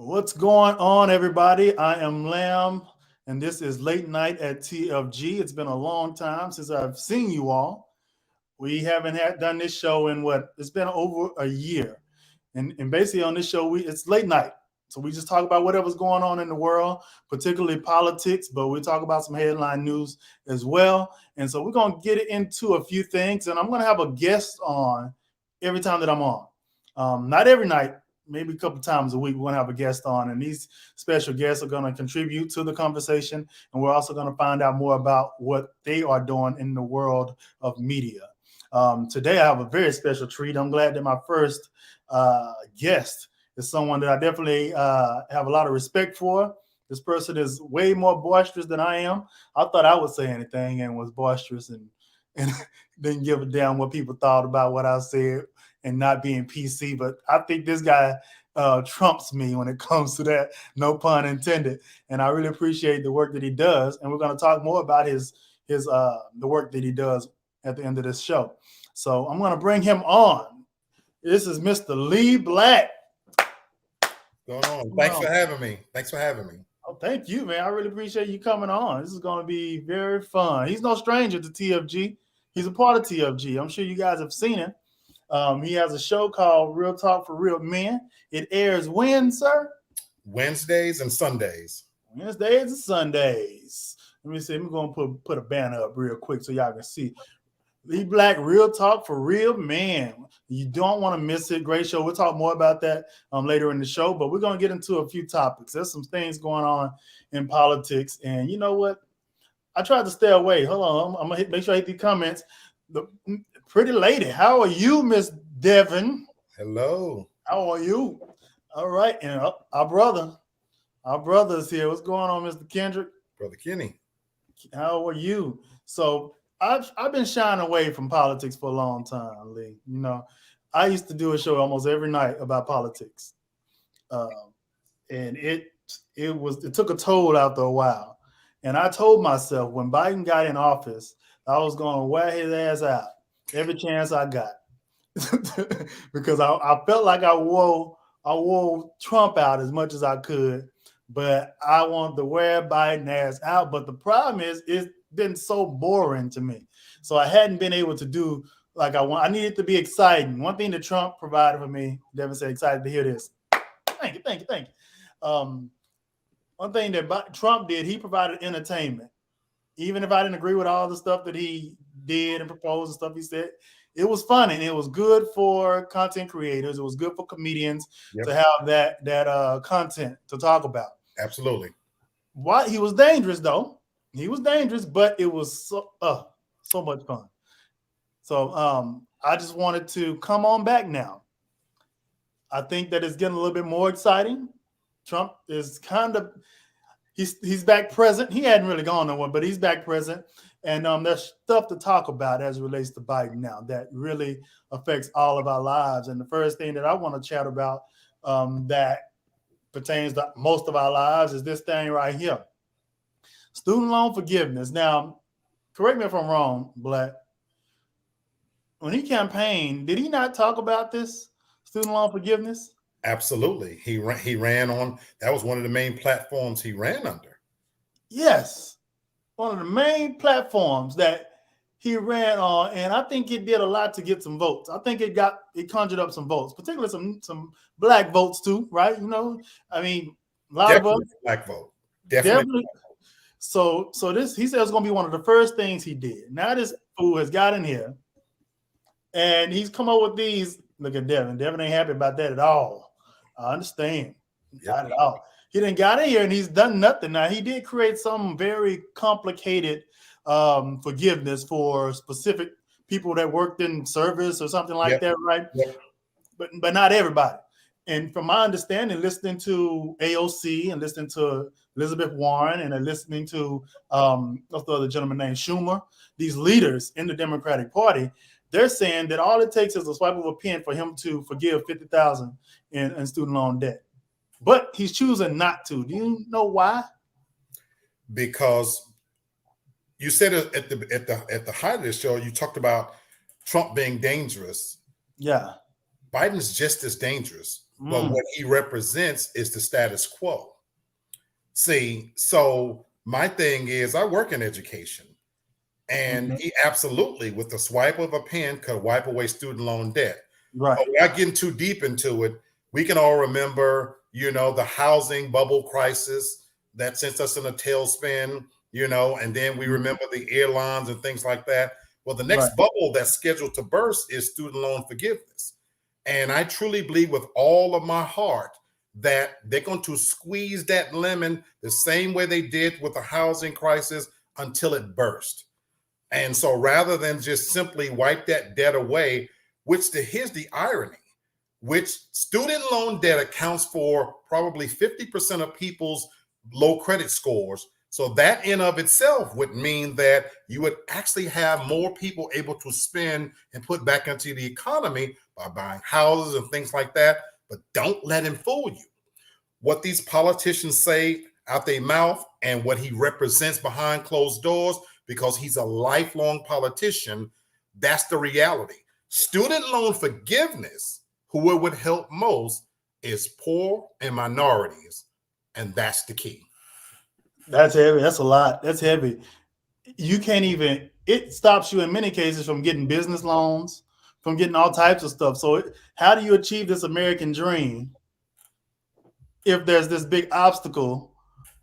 What's going on, everybody? I am Lamb, and this is Late Night at TFG. It's been a long time since I've seen you all. We haven't done this show in what? It's been over a year, and basically on this show, it's late night, so we just talk about whatever's going on in the world, particularly politics, but we talk about some headline news as well. And so we're gonna get into a few things, and I'm gonna have a guest on every time that I'm on. Not every night, maybe a couple times a week, we're going to have a guest on, and these special guests are going to contribute to the conversation, and we're also going to find out more about what they are doing in the world of media. Today, I have a very special treat. I'm glad that my first guest is someone that I definitely have a lot of respect for. This person is way more boisterous than I am. I thought I would say anything and was boisterous and didn't give a damn what people thought about what I said and not being PC. But I think this guy trumps me when it comes to that, no pun intended. And I really appreciate the work that he does. And we're going to talk more about the work that he does at the end of this show. So I'm going to bring him on. This is Mr. Lee Black. Going on. Thanks for having me. Oh, thank you, man. I really appreciate you coming on. This is going to be very fun. He's no stranger to TFG. He's a part of TFG. I'm sure you guys have seen him. He has a show called Real Talk for Real Men. It airs when, sir? Wednesdays and Sundays. Wednesdays and Sundays. Let me see. I'm going to put a banner up real quick so y'all can see. Lee Black, Real Talk for Real Men. You don't want to miss it. Great show. We'll talk more about that later in the show, but we're going to get into a few topics. There's some things going on in politics, and you know what? I tried to stay away. Hold on. I'm going to make sure I hit the comments. The pretty lady, how are you, Miss Devin? Hello. How are you? All right, and our brother is here. What's going on, Mr. Kendrick? Brother Kenny. How are you? So I've been shying away from politics for a long time, Lee. You know, I used to do a show almost every night about politics, and it took a toll after a while. And I told myself when Biden got in office, I was going to wear his ass out every chance I got because I felt like I wore Trump out as much as I could, but I wanted to wear Biden ass out. But the problem is it's been so boring to me. So I hadn't been able to do like I want. I needed to be exciting. One thing that Trump provided for me, Devin said, excited to hear this. Thank you. One thing that Trump did, he provided entertainment. Even if I didn't agree with all the stuff that he did and proposed and stuff he said, it was funny and it was good for content creators. It was good for comedians to have that content to talk about. Absolutely. Why he was dangerous though. He was dangerous, but it was so much fun. So I just wanted to come on back now. I think that it's getting a little bit more exciting. Trump is kind of he's back present. He hadn't really gone nowhere, but he's back present. And there's stuff to talk about as it relates to Biden now that really affects all of our lives. And the first thing that I want to chat about that pertains to most of our lives is this thing right here. Student loan forgiveness. Now, correct me if I'm wrong, Black. When he campaigned, did he not talk about this student loan forgiveness? Absolutely. He ran on, that was one of the main platforms he ran under. Yes. One of the main platforms that he ran on, and I think it did a lot to get some votes. I think it conjured up some votes, particularly some black votes too, right? You know, I mean, a lot Definitely of us black vote. Definitely. So this, he said, it's going to be one of the first things he did. Now this fool has got in here, and he's come up with these. Look at Devin. Devin ain't happy about that at all. I understand. Not at all. He didn't got in here and he's done nothing. Now, he did create some very complicated forgiveness for specific people that worked in service or something like that, right? Yep. But not everybody. And from my understanding, listening to AOC and listening to Elizabeth Warren and listening to what's the other gentleman named Schumer, these leaders in the Democratic Party, they're saying that all it takes is a swipe of a pen for him to forgive $50,000 in student loan debt. But he's choosing not to. Do you know why? Because you said at the height of the show, you talked about Trump being dangerous. Yeah. Biden's just as dangerous. but what he represents is the status quo. See, so my thing is I work in education, and he absolutely, with the swipe of a pen, could wipe away student loan debt. Right. But without getting too deep into it, we can all remember, the housing bubble crisis that sent us in a tailspin, and then we remember the airlines and things like that. Well, the next bubble that's scheduled to burst is student loan forgiveness. And I truly believe with all of my heart that they're going to squeeze that lemon the same way they did with the housing crisis until it burst. And so rather than just simply wipe that debt away, here's the irony, which student loan debt accounts for probably 50% of people's low credit scores. So that in of itself would mean that you would actually have more people able to spend and put back into the economy by buying houses and things like that. But don't let him fool you. What these politicians say out their mouth and what he represents behind closed doors, because he's a lifelong politician, that's the reality. Student loan forgiveness, who it would help most, is poor and minorities. And that's the key. That's heavy. That's a lot. That's heavy. You can't even, it stops you in many cases from getting business loans, from getting all types of stuff. So how do you achieve this American dream if there's this big obstacle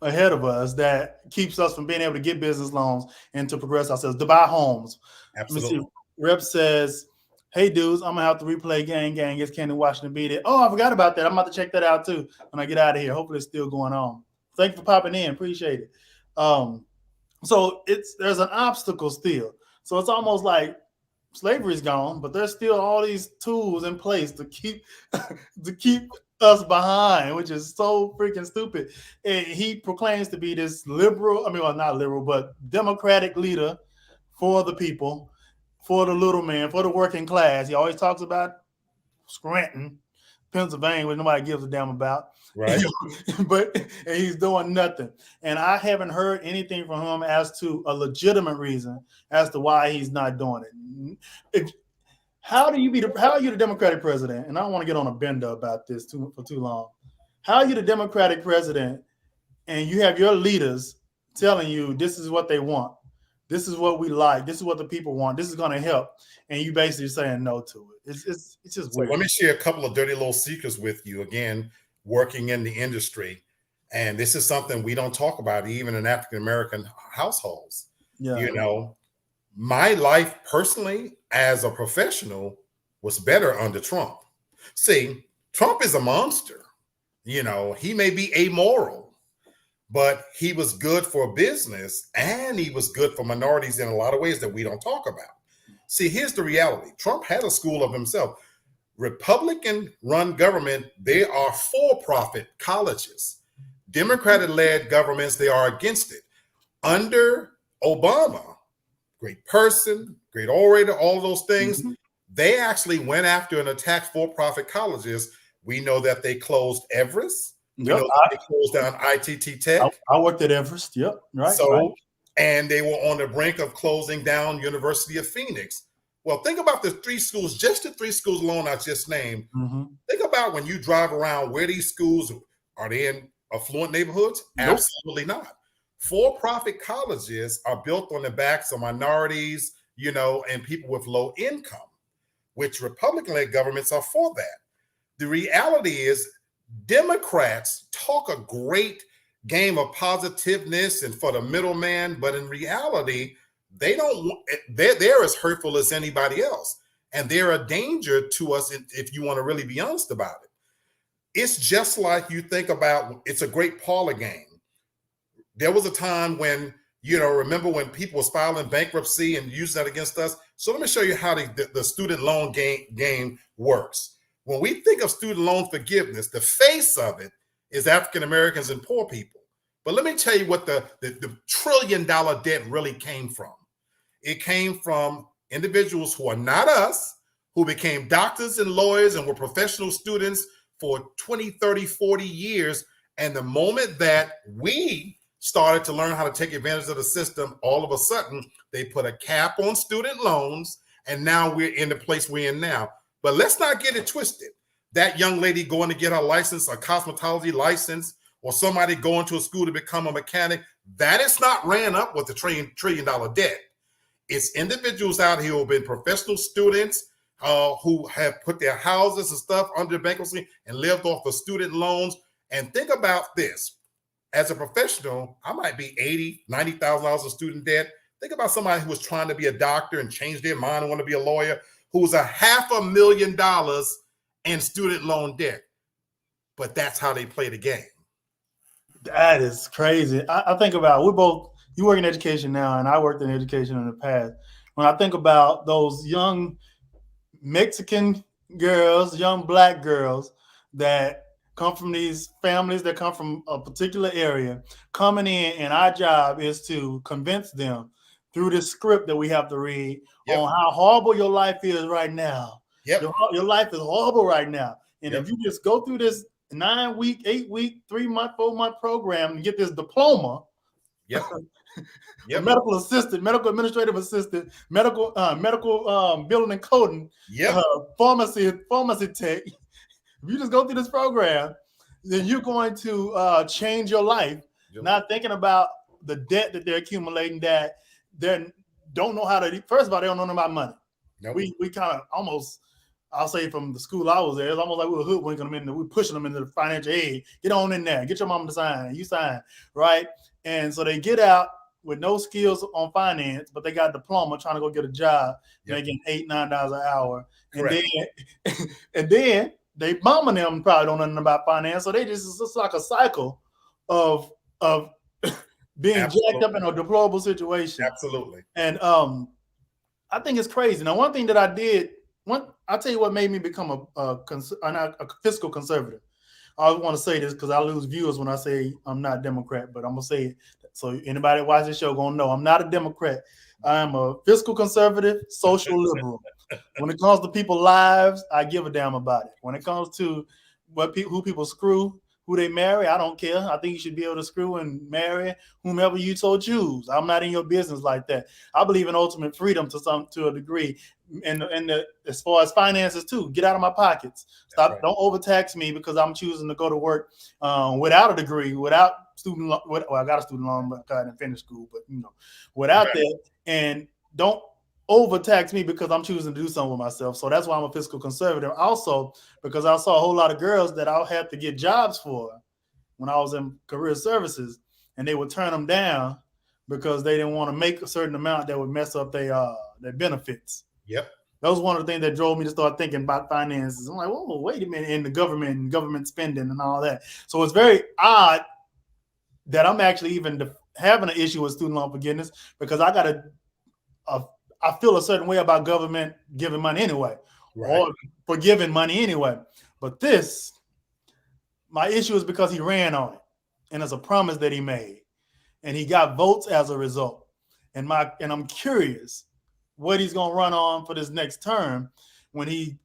ahead of us that keeps us from being able to get business loans and to progress ourselves, to buy homes? Absolutely. Let me see. Rep says, hey, dudes, I'm going to have to replay Gang Gang against Kenny Washington beat it. Oh, I forgot about that. I'm about to check that out, too, when I get out of here. Hopefully it's still going on. Thank you for popping in. Appreciate it. So there's an obstacle still. So it's almost like slavery's gone, but there's still all these tools in place to keep us behind, which is so freaking stupid. And he proclaims to be this liberal, not liberal, but democratic leader for the people, for the little man, for the working class. He always talks about Scranton, Pennsylvania, which nobody gives a damn about. Right. And he's doing nothing. And I haven't heard anything from him as to a legitimate reason as to why he's not doing it. How are you the Democratic president? And I don't want to get on a bender about this for too long. How are you the Democratic president and you have your leaders telling you this is what they want? This is what we like. This is what the people want. This is going to help. And you basically saying no to it. It's just weird. So let me share a couple of dirty little secrets with you. Again, working in the industry. And this is something we don't talk about even in African-American households. Yeah. My life personally as a professional was better under Trump. See, Trump is a monster. He may be amoral, but he was good for business and he was good for minorities in a lot of ways that we don't talk about. See, here's the reality. Trump had a school of himself. Republican-run government, they are for-profit colleges. Democratic-led governments, they are against it. Under Obama, great person, great orator, all those things, they actually went after and attacked for-profit colleges. We know that they closed Everest. We know that they closed down ITT Tech. I worked at Everest. Yep. Right. So, and they were on the brink of closing down University of Phoenix. Well, think about the three schools, just the three schools alone I just named. Think about when you drive around where these schools are. They in affluent neighborhoods? Nope. Absolutely not. For-profit colleges are built on the backs of minorities, and people with low income, which Republican-led governments are for that. The reality is Democrats talk a great game of positiveness and for the middleman, but in reality, they're as hurtful as anybody else. And they're a danger to us if you want to really be honest about it. It's just like you think about, it's a great parlor game. There was a time when, remember when people was filing bankruptcy and using that against us? So let me show you how the student loan game works. When we think of student loan forgiveness, the face of it is African Americans and poor people. But let me tell you what the $1 trillion debt really came from. It came from individuals who are not us, who became doctors and lawyers and were professional students for 20, 30, 40 years. And the moment that we started to learn how to take advantage of the system, all of a sudden, they put a cap on student loans. And now we're in the place we're in now. But let's not get it twisted. that young lady going to get her license, a cosmetology license, or somebody going to a school to become a mechanic, that is not ran up with the $1 trillion debt. It's individuals out here who have been professional students, who have put their houses and stuff under bankruptcy and lived off of student loans. And think about this. As a professional, I might be $80,000, $90,000 of student debt. Think about somebody who was trying to be a doctor and change their mind and want to be a lawyer, who was $500,000 in student loan debt. But that's how they play the game. That is crazy. I think about, you work in education now, and I worked in education in the past. When I think about those young Mexican girls, young Black girls that come from these families that come from a particular area, coming in, and our job is to convince them through this script that we have to read on how horrible your life is right now. Your life is horrible right now. And if you just go through this 9-week, 8-week, 3-month, 4-month program and get this diploma, medical assistant, medical administrative assistant, medical billing and coding, pharmacy tech. If you just go through this program, then you're going to change your life. Not thinking about the debt that they're accumulating, that they don't know how to. First of all, they don't know about money. We kind of almost, I'll say, from the school I was there, it's almost like we were hoodwinking them we're pushing them into the financial aid. Get on in there, get your mama to sign, you sign, right? And so they get out with no skills on finance, but they got a diploma trying to go get a job, making $8, $9 an hour. And then they mom and them probably don't know nothing about finance, so it's just like a cycle of being jacked up in a deplorable situation. Absolutely. And I think it's crazy. Now, one thing that I did, I'll tell you what made me become a fiscal conservative. I want to say this because I lose viewers when I say I'm not Democrat, but I'm gonna say it so anybody that watches this show gonna know I'm not a Democrat. I am a fiscal conservative, social liberal. When it comes to people's lives, I give a damn about it. When it comes to who people screw, who they marry, I don't care. I think you should be able to screw and marry whomever you so choose. I'm not in your business like that. I believe in ultimate freedom to a degree, and as far as finances too. Get out of my pockets. Stop. Don't overtax me because I'm choosing to go to work without a degree, without student loan. Well, I got a student loan, but I didn't finish school. But without that, and don't overtax me because I'm choosing to do something with myself. So that's why I'm a fiscal conservative. Also, because I saw a whole lot of girls that I had to get jobs for when I was in career services, and they would turn them down because they didn't want to make a certain amount that would mess up their benefits. Yep. That was one of the things that drove me to start thinking about finances. I'm like, oh, wait a minute, in the government spending and all that. So it's very odd that I'm actually even having an issue with student loan forgiveness, because I feel a certain way about government giving money anyway, or forgiving money anyway. But my issue is because he ran on it, and it's a promise that he made, and he got votes as a result. And I'm curious what he's going to run on for this next term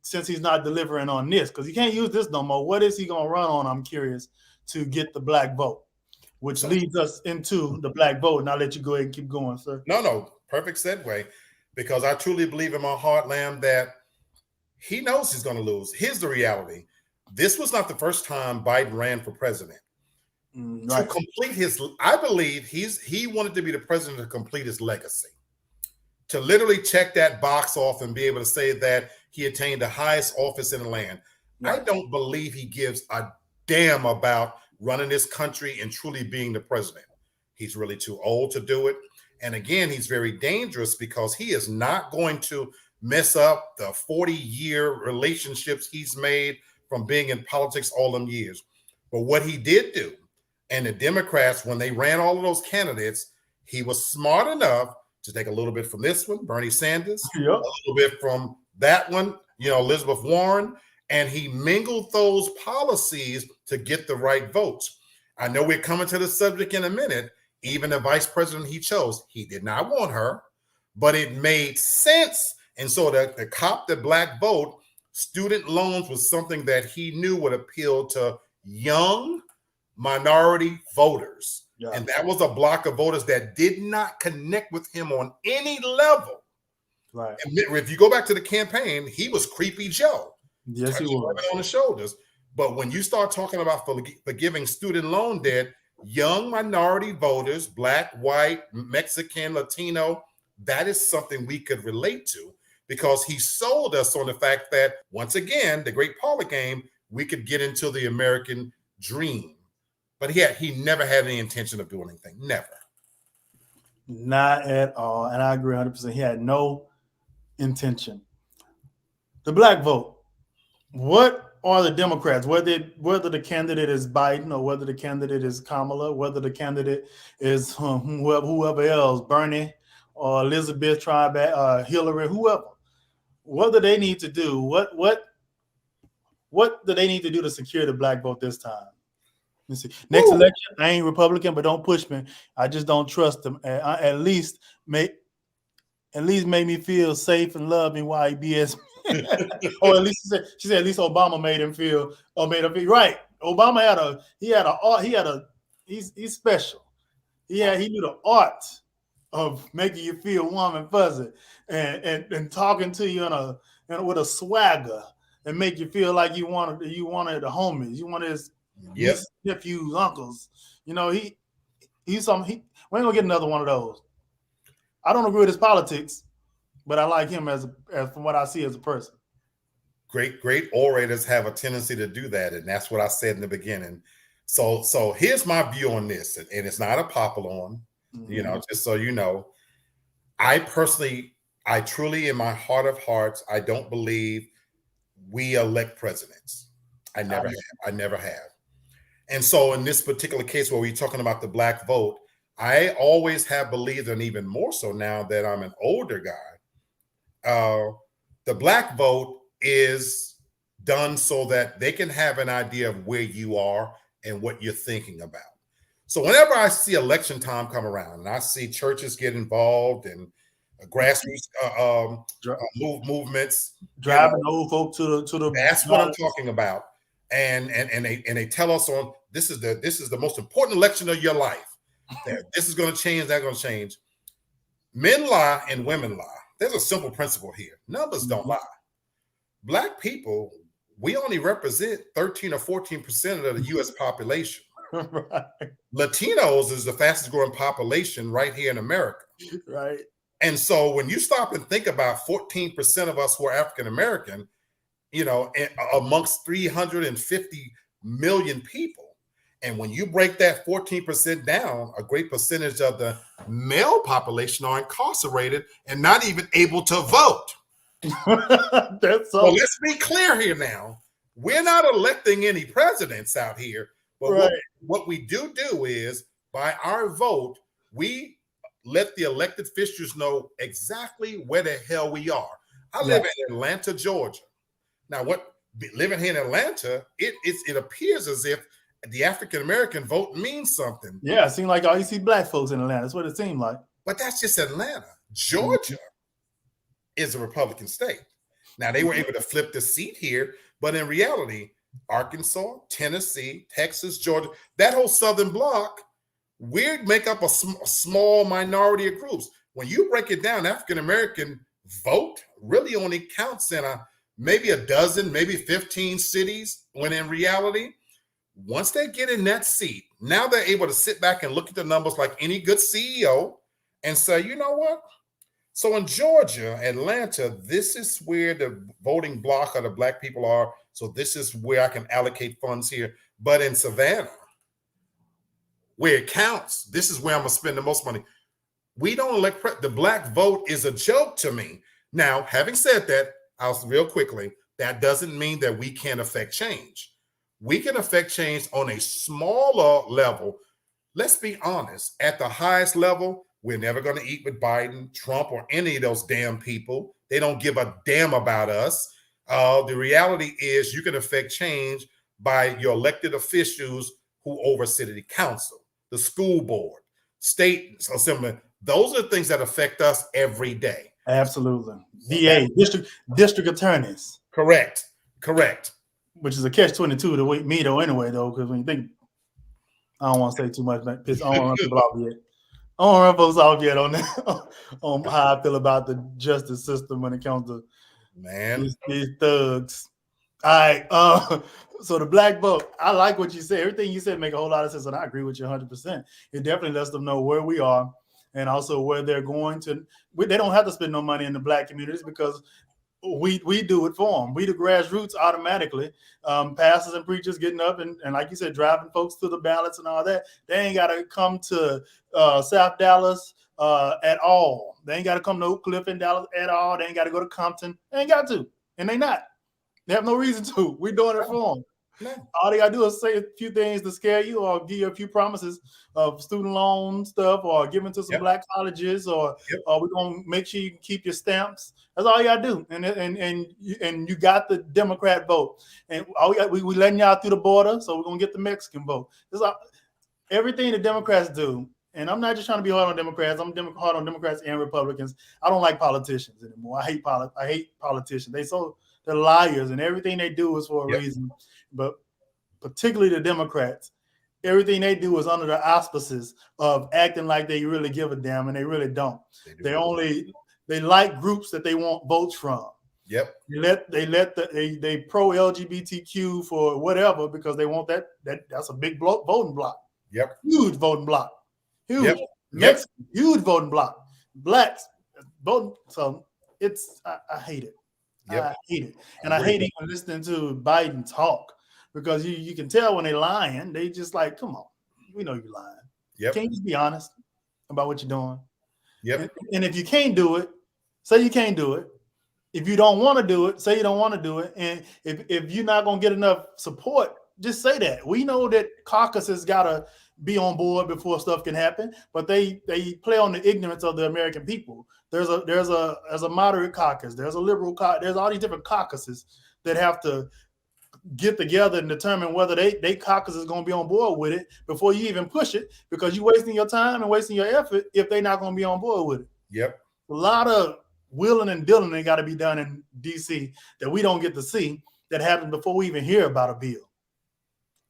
since he's not delivering on this, because he can't use this no more. What is he going to run on? I'm curious, to get the Black vote, which leads us into the Black vote. And I'll let you go ahead and keep going, sir. No, perfect segue. Because I truly believe in my heart, Lamb, that he knows he's going to lose. Here's the reality. This was not the first time Biden ran for president. To complete I believe he wanted to be the president to complete his legacy. To literally check that box off and be able to say that he attained the highest office in the land. Right. I don't believe he gives a damn about running this country and truly being the president. He's really too old to do it. And again, he's very dangerous because he is not going to mess up the 40-year relationships he's made from being in politics all them years. But what he did do, and the Democrats, when they ran all of those candidates, he was smart enough to take a little bit from this one, Bernie Sanders, a little bit from that one, Elizabeth Warren, and he mingled those policies to get the right votes. I know we're coming to the subject in a minute. Even the vice president he chose, he did not want her, but it made sense. And so to cop the Black vote, student loans was something that he knew would appeal to young minority voters. Yeah. And that was a block of voters that did not connect with him on any level. Right. And if you go back to the campaign, he was Creepy Joe. Yes, he touching was. women on the shoulders. But when you start talking about forgiving student loan debt, young minority voters, black, white, Mexican, Latino, that is something we could relate to because he sold us on the fact that, once again, the great Paula game, we could get into the American dream. But he never had any intention of doing anything. Never. Not at all. And I agree 100%. He had no intention. The black vote. What are the Democrats, whether the candidate is Biden or whether the candidate is Kamala, whether the candidate is whoever else, Bernie or Elizabeth, Hillary, whoever, what do they need to do? What do they need to do to secure the black vote this time? Let's see. Next election, I ain't Republican, but don't push me. I just don't trust them. At least make me feel safe and love me while he BS. Or at least she said at least Obama made him feel right. Obama he's special. He knew the art of making you feel warm and fuzzy and talking to you with a swagger and make you feel like you wanted the homies, you wanted his nieces, nephews, uncles. You know, we ain't gonna get another one of those. I don't agree with his politics, but I like him as from what I see as a person. Great orators have a tendency to do that, and that's what I said in the beginning. So here's my view on this, and it's not a popular one, just so you know. I truly, in my heart of hearts, I don't believe we elect presidents. I never have. And so in this particular case where we're talking about the black vote, I always have believed, and even more so now that I'm an older guy, the black vote is done so that they can have an idea of where you are and what you're thinking about. So whenever I see election time come around and I see churches get involved and grassroots movements, driving old folk to the that's what I'm talking about. And they tell us on this is the most important election of your life. That this is going to change, that's going to change. Men lie and women lie. There's a simple principle here. Numbers don't lie. Black people, we only represent 13 or 14% of the U.S. population. Right. Latinos is the fastest growing population right here in America. Right. And so when you stop and think about 14% of us who are African American, amongst 350 million people, and when you break that 14% down, a great percentage of the male population are incarcerated and not even able to vote. So let's be clear here now. We're not electing any presidents out here, but what we do is by our vote, we let the elected officials know exactly where the hell we are. I live in Atlanta, Georgia. Now, living here in Atlanta, it appears as if the African American vote means something. Yeah, it seems like all you see black folks in Atlanta. That's what it seemed like. But that's just Atlanta. Georgia is a Republican state. Now, they were able to flip the seat here, but in reality, Arkansas, Tennessee, Texas, Georgia, that whole southern bloc, we make up a small minority of groups. When you break it down, African American vote really only counts in maybe a dozen, maybe 15 cities, when in reality, once they get in that seat, now they're able to sit back and look at the numbers like any good CEO and say, you know what? So in Georgia, Atlanta, this is where the voting bloc of the black people are. So this is where I can allocate funds here. But in Savannah, where it counts, this is where I'm going to spend the most money. We don't elect the black vote is a joke to me. Now, having said that, real quickly, that doesn't mean that we can't affect change. We can affect change on a smaller level. Let's be honest. At the highest level, we're never going to eat with Biden, Trump, or any of those damn people. They don't give a damn about us. The reality is you can affect change by your elected officials who oversee the council, the school board, state assembly. Those are the things that affect us every day. Absolutely. DA, district attorneys. Correct. Which is a catch-22 to me, though, anyway, though, because when you think, I don't want to say too much, I don't want to run people off yet. I don't want to run folks off yet on that, on how I feel about the justice system when it comes to these thugs. All right. So the black vote, I like what you said. Everything you said make a whole lot of sense, and I agree with you 100%. It definitely lets them know where we are and also where they're going to. They don't have to spend no money in the black communities because we do it for them. We the grassroots automatically. Pastors and preachers getting up and like you said, driving folks to the ballots and all that. They ain't got to come to South Dallas at all. They ain't got to come to Oak Cliff in Dallas at all. They ain't got to go to Compton. They ain't got to, and they not. They have no reason to. We're doing it for them. No. All they gotta do is say a few things to scare you, or give you a few promises of student loan stuff, or giving to some black colleges, or we're gonna make sure you can keep your stamps. That's all you gotta do, and you got the Democrat vote, and all we letting y'all through the border, so we're gonna get the Mexican vote. This is everything the Democrats do. And I'm not just trying to be hard on Democrats. I'm hard on Democrats and Republicans. I don't like politicians anymore. I hate politicians. They're liars, and everything they do is for a reason. But particularly the Democrats, everything they do is under the auspices of acting like they really give a damn, and they really don't. They like groups that they want votes from. Yep. They pro LGBTQ for whatever because they want that's a big voting block. Yep. Huge voting block. Huge. Mexican, huge voting block. Blacks voting. So I hate it. I hate it. And I hate even listening to Biden talk because you can tell when they're lying. They just like, come on, we know you're lying. Can't you just be honest about what you're doing? And if you can't do it, say you can't do it. If you don't want to do it, say you don't want to do it. And if you're not going to get enough support, just say that. We know that caucuses got to be on board before stuff can happen, but they play on the ignorance of the American people. There's a moderate caucus, there's a liberal caucus, there's all these different caucuses that have to get together and determine whether they caucus is going to be on board with it before you even push it, because you're wasting your time and wasting your effort if they're not going to be on board with it. A lot of willing and dealing they got to be done in DC that we don't get to see, that happens before we even hear about a bill,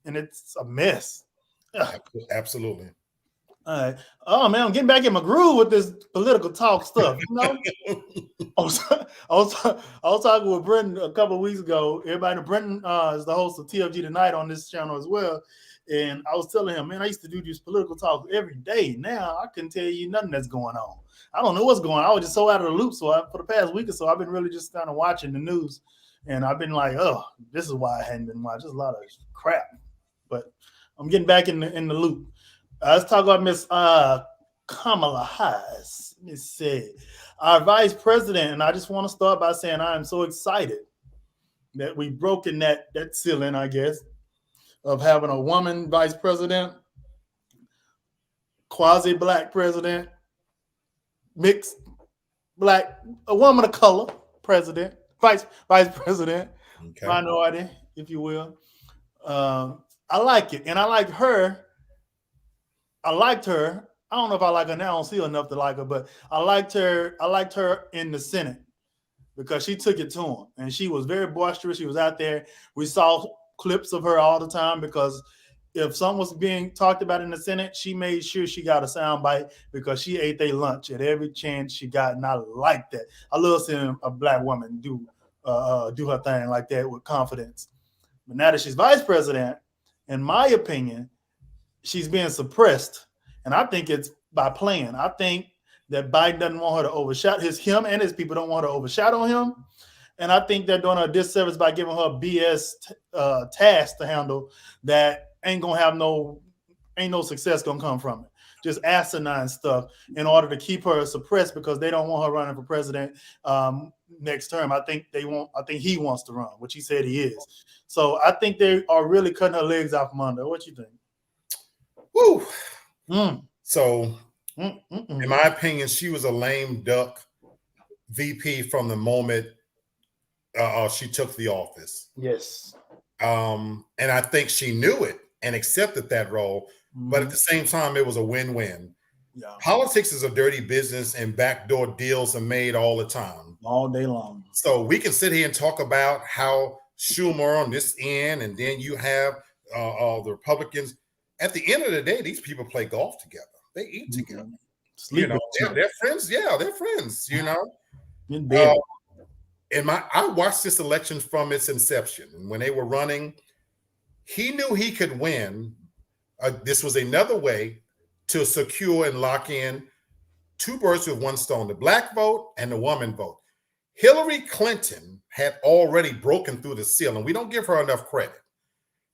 and it's a mess. Absolutely. All right. Oh man, I'm getting back in my groove with this political talk stuff. You know, I was talking with Brenton a couple of weeks ago. Everybody, Brenton is the host of TFG Tonight on this channel as well. And I was telling him, man, I used to do these political talks every day. Now I couldn't tell you nothing that's going on. I don't know what's going on. I was just so out of the loop. So for the past week or so, I've been really just kind of watching the news, and I've been like, oh, this is why I hadn't been watching. There's a lot of crap, but I'm getting back in the loop. Let's talk about Miss Kamala Harris. Let me say, our vice president, and I just want to start by saying I am so excited that we've broken that ceiling, I guess, of having a woman vice president, quasi-black president, mixed black, a woman of color president, vice president, minority, if you will. I like it, and I like her. I liked her. I don't know if I like her now. I don't see her enough to like her, but I liked her. I liked her in the Senate because she took it to him, and she was very boisterous. She was out there. We saw clips of her all the time because if something was being talked about in the Senate, she made sure she got a soundbite because she ate their lunch at every chance she got, and I like that. I love seeing a black woman do her thing like that with confidence. But now that she's vice president, in my opinion, she's being suppressed, and I think it's by plan. I think that Biden doesn't want her to overshadow him and his people don't want her to overshadow him, and I think they're doing her a disservice by giving her BS task to handle that ain't no success gonna come from it. Just asinine stuff in order to keep her suppressed because they don't want her running for president next term. I think he wants to run, which he said he is. So I think they are really cutting her legs out from under. What you think? Woo. So, in my opinion, she was a lame duck VP from the moment she took the office. Yes. And I think she knew it and accepted that role. But at the same time, it was a win-win. Yeah. Politics is a dirty business, and backdoor deals are made all the time. All day long. So we can sit here and talk about how Schumer on this end, and then you have the Republicans. At the end of the day, these people play golf together. They eat together. They're friends. Yeah, they're friends, I watched this election from its inception, and when they were running, he knew he could win. This was another way to secure and lock in two birds with one stone: the black vote and the woman vote. Hillary Clinton had already broken through the ceiling. We don't give her enough credit.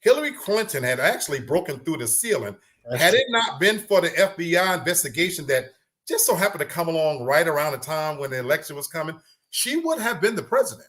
Hillary Clinton had actually broken through the ceiling. Had it not been for the FBI investigation that just so happened to come along right around the time when the election was coming, she would have been the president.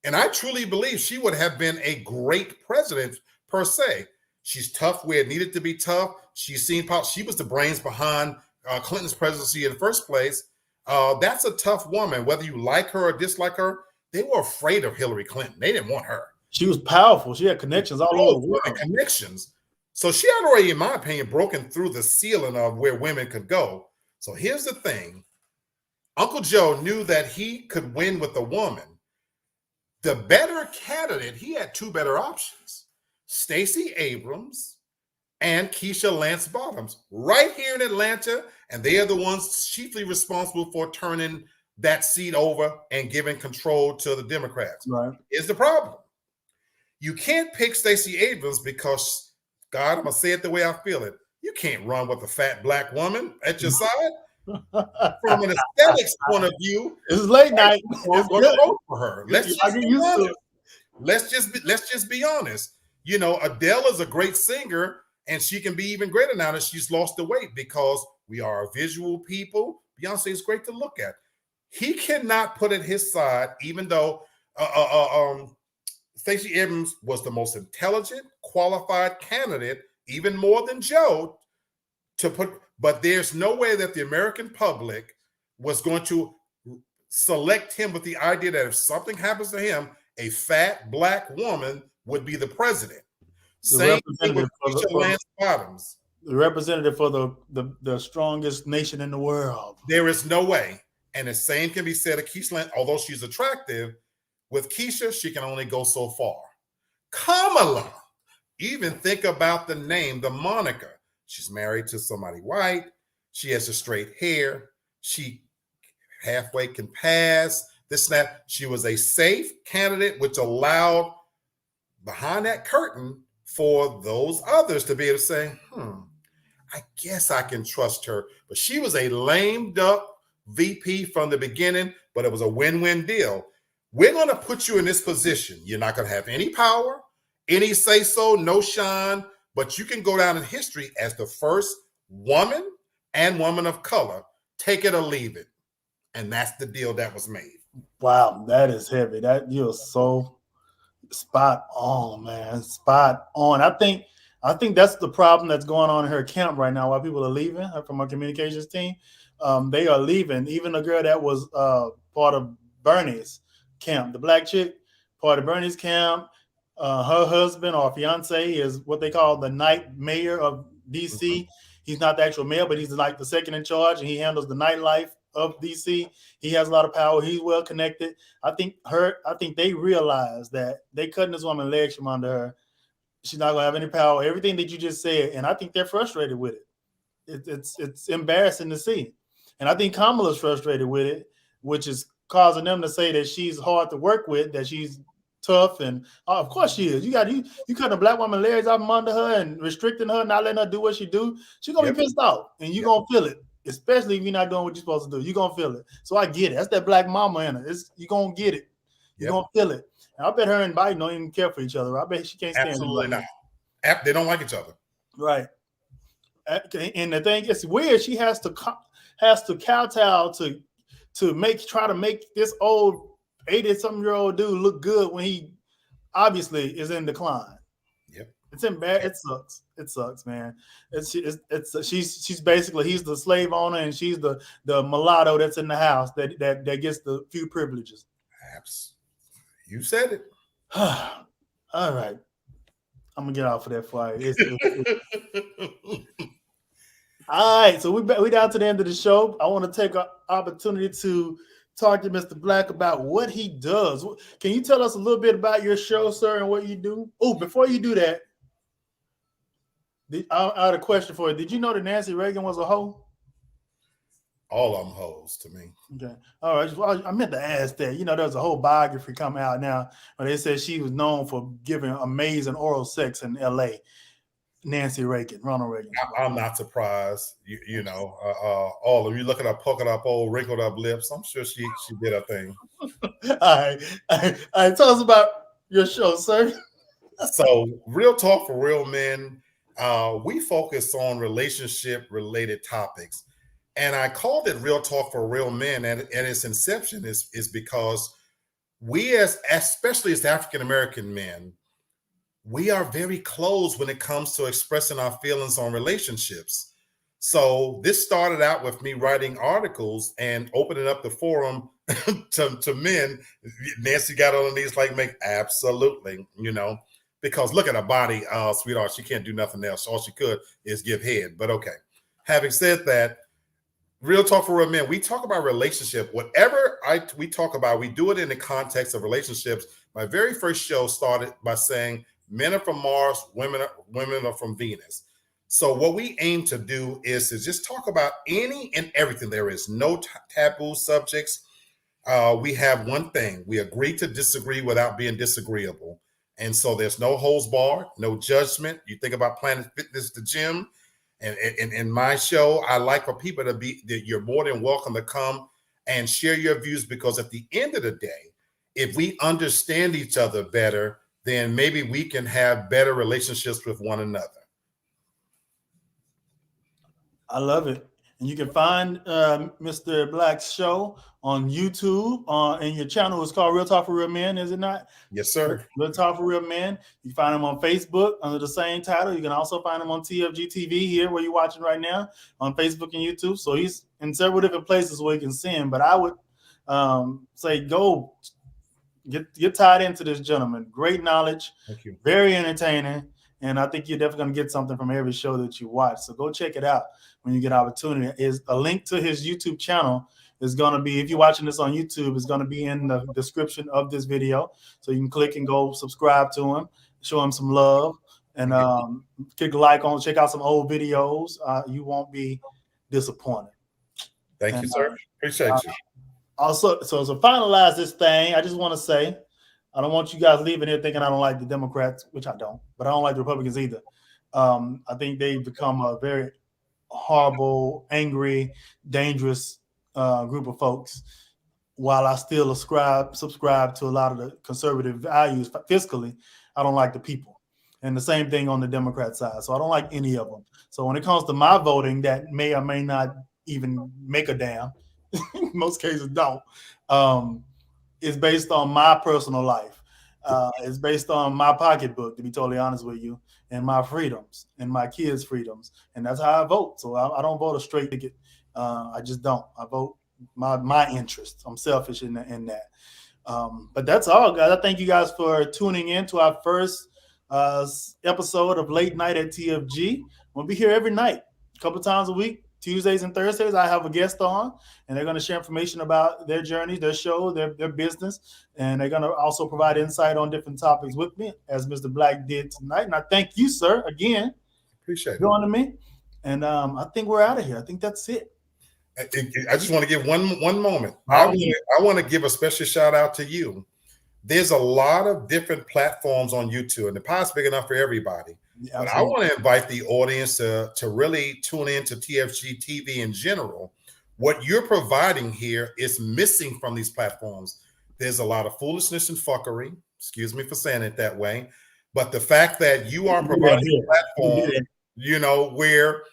And I truly believe she would have been a great president per se. She's tough where it needed to be tough. She was the brains behind Clinton's presidency in the first place. That's a tough woman. Whether you like her or dislike her, they were afraid of Hillary Clinton. They didn't want her. She was powerful. She had connections all over the world. Connections. So she had already, in my opinion, broken through the ceiling of where women could go. So here's the thing. Uncle Joe knew that he could win with a woman. The better candidate, he had two better options: Stacey Abrams and Keisha Lance Bottoms, right here in Atlanta. And they are the ones chiefly responsible for turning that seat over and giving control to the Democrats. Right. Here's the problem. You can't pick Stacey Abrams because, God, I'm going to say it the way I feel it. You can't run with a fat black woman at your side. From an aesthetics point of view, it's late night. It's going to vote for her. Let's just be honest. You know, Adele is a great singer, and she can be even greater now that she's lost the weight because we are a visual people. Beyonce is great to look at. He cannot put at his side, even though Stacey Abrams was the most intelligent, qualified candidate, even more than Joe, but there's no way that the American public was going to select him with the idea that if something happens to him, a fat black woman would be the president. Same thing with Keisha Lance Bottoms. The representative for the strongest nation in the world. There is no way. And the same can be said of Keisha Lance, although she's attractive. With Keisha, she can only go so far. Kamala, even think about the name, the moniker. She's married to somebody white. She has a straight hair. She halfway can pass. This and that. She was a safe candidate, which allowed behind that curtain for those others to be able to say, I guess I can trust her. But she was a lame duck VP from the beginning, but it was a win-win deal. We're going to put you in this position. You're not going to have any power, any say-so, no shine, but you can go down in history as the first woman and woman of color. Take it or leave it. And that's the deal that was made. Wow, that is heavy. That you're so spot on, man. Spot on. I think that's the problem that's going on in her camp right now. While people are leaving from our communications team, they are leaving. Even the girl that was part of Bernie's camp, the black chick, part of Bernie's camp. Her husband or fiance is what they call the night mayor of DC. Mm-hmm. He's not the actual mayor, but he's like the second in charge, and he handles the nightlife of DC. He has a lot of power. He's well connected. I think they realize that they cutting this woman legs from under her. She's not gonna have any power. Everything that you just said, and I think they're frustrated with it. It's embarrassing to see, and I think Kamala's frustrated with it, which is causing them to say that she's hard to work with, that she's tough, and of course she is. You cutting a black woman legs out from under her and restricting her, not letting her do what she do. She's gonna be pissed off, and you're gonna feel it, especially if you're not doing what you're supposed to do. You're gonna feel it. So I get it. That's that black mama in her. You're gonna get it. You're gonna feel it. And I bet her and Biden don't even care for each other. I bet she can't stand absolutely not. They don't like each other. Right. And the thing is weird. She has to kowtow to try to make this old 80-something-year-old dude look good when he obviously is in decline. Yep. It's embarrassing. It sucks. It sucks, man. She's basically, he's the slave owner and she's the mulatto that's in the house that gets the few privileges. You said it. All right. I'm gonna get off of that fire. All right, so we down to the end of the show. I want to take an opportunity to talk to Mr. Black about what he does. Can you tell us a little bit about your show, sir, and what you do? Oh, before you do that, I had a question for you. Did you know that Nancy Reagan was a hoe? All of them hoes to me. Okay. All right. Well, I meant to ask that. There's a whole biography coming out now where they said she was known for giving amazing oral sex in L.A. Nancy Reagan, Ronald Reagan's wife. I'm not surprised. All of you look at her poking up old wrinkled up lips. I'm sure she did her thing. All right. Tell us about your show, sir. So, Real Talk for Real Men, we focus on relationship related topics. And I called it Real Talk for Real Men. And its inception is because we, especially as African American men, we are very closed when it comes to expressing our feelings on relationships. So this started out with me writing articles and opening up the forum to men. Nancy got on her knees like, make absolutely, because look at her body, sweetheart, she can't do nothing else. All she could is give head. But okay. Having said that, Real Talk for Real Men, we talk about relationship. Whatever we talk about, we do it in the context of relationships. My very first show started by saying men are from Mars, women are from Venus. So what we aim to do is to just talk about any and everything. There is no taboo subjects. We have one thing. We agree to disagree without being disagreeable. And so there's no holds barred, no judgment. You think about Planet Fitness, the gym. And in my show, I like for people to be that you're more than welcome to come and share your views, because at the end of the day, if we understand each other better, then maybe we can have better relationships with one another. I love it. And you can find Mr. Black's show on YouTube. And your channel is called Real Talk for Real Men, is it not? Yes, sir. Real Talk for Real Men. You can find him on Facebook under the same title. You can also find him on TFG TV here, where you're watching right now, on Facebook and YouTube. So he's in several different places where you can see him. But I would say go get tied into this gentleman. Great knowledge. Thank you. Very entertaining. And I think you're definitely going to get something from every show that you watch. So go check it out when you get opportunity. Is a link to his YouTube channel is going to be, if you're watching this on YouTube, it's going to be in the description of this video. So you can click and go subscribe to him, show him some love, and click like on, check out some old videos. You won't be disappointed. Thank you, sir. Appreciate you. Also, so to finalize this thing, I just want to say, I don't want you guys leaving here thinking I don't like the Democrats, which I don't, but I don't like the Republicans either. I think they've become a very horrible, angry, dangerous group of folks. While I still subscribe to a lot of the conservative values fiscally, I don't like the people. And the same thing on the Democrat side. So I don't like any of them. So when it comes to my voting, that may or may not even make a damn. In most cases don't. It's based on my personal life. It's based on my pocketbook, to be totally honest with you, and my freedoms and my kids' freedoms. And that's how I vote. So I don't vote a straight ticket. I just don't. I vote my interests. I'm selfish in that. But that's all, guys. I thank you guys for tuning in to our first episode of Late Night at TFG. We'll be here every night, a couple times a week. Tuesdays and Thursdays, I have a guest on, and they're going to share information about their journey, their show, their business, and they're going to also provide insight on different topics with me, as Mr. Black did tonight. And I thank you, sir, again. Appreciate it. Joining me. And I think we're out of here. I think that's it. I just want to give one moment. I want to give a special shout out to you. There's a lot of different platforms on YouTube, and the pot's big enough for everybody. Yeah, but I want to invite the audience to really tune in to TFG TV in general. What you're providing here is missing from these platforms. There's a lot of foolishness and fuckery. Excuse me for saying it that way. But the fact that you are providing a platform, where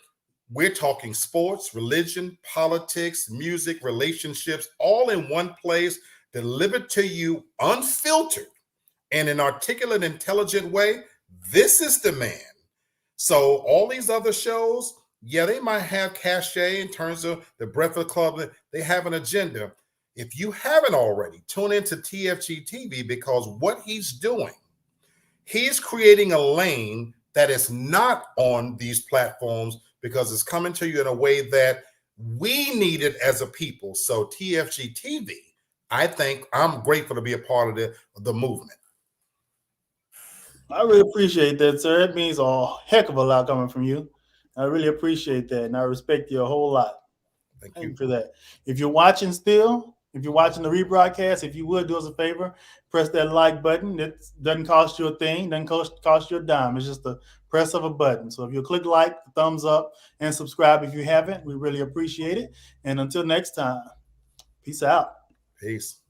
we're talking sports, religion, politics, music, relationships, all in one place, delivered to you unfiltered in an articulate, intelligent way. This is the man. So all these other shows, yeah, they might have cachet in terms of the Breakfast Club. They have an agenda. If you haven't already, tune into TFG TV, because what he's doing, he's creating a lane that is not on these platforms, because it's coming to you in a way that we need it as a people. So TFG TV, I think I'm grateful to be a part of the movement. I really appreciate that, sir. It means a heck of a lot coming from you. I really appreciate that, and I respect you a whole lot. Thank Thank you. you for that. If you're watching still, if you're watching the rebroadcast, if you would do us a favor, press that like button. It doesn't cost you a thing, doesn't cost you a dime. It's just the press of a button. So if you'll click like, thumbs up, and subscribe if you haven't, we really appreciate it. And until next time, peace out. Peace.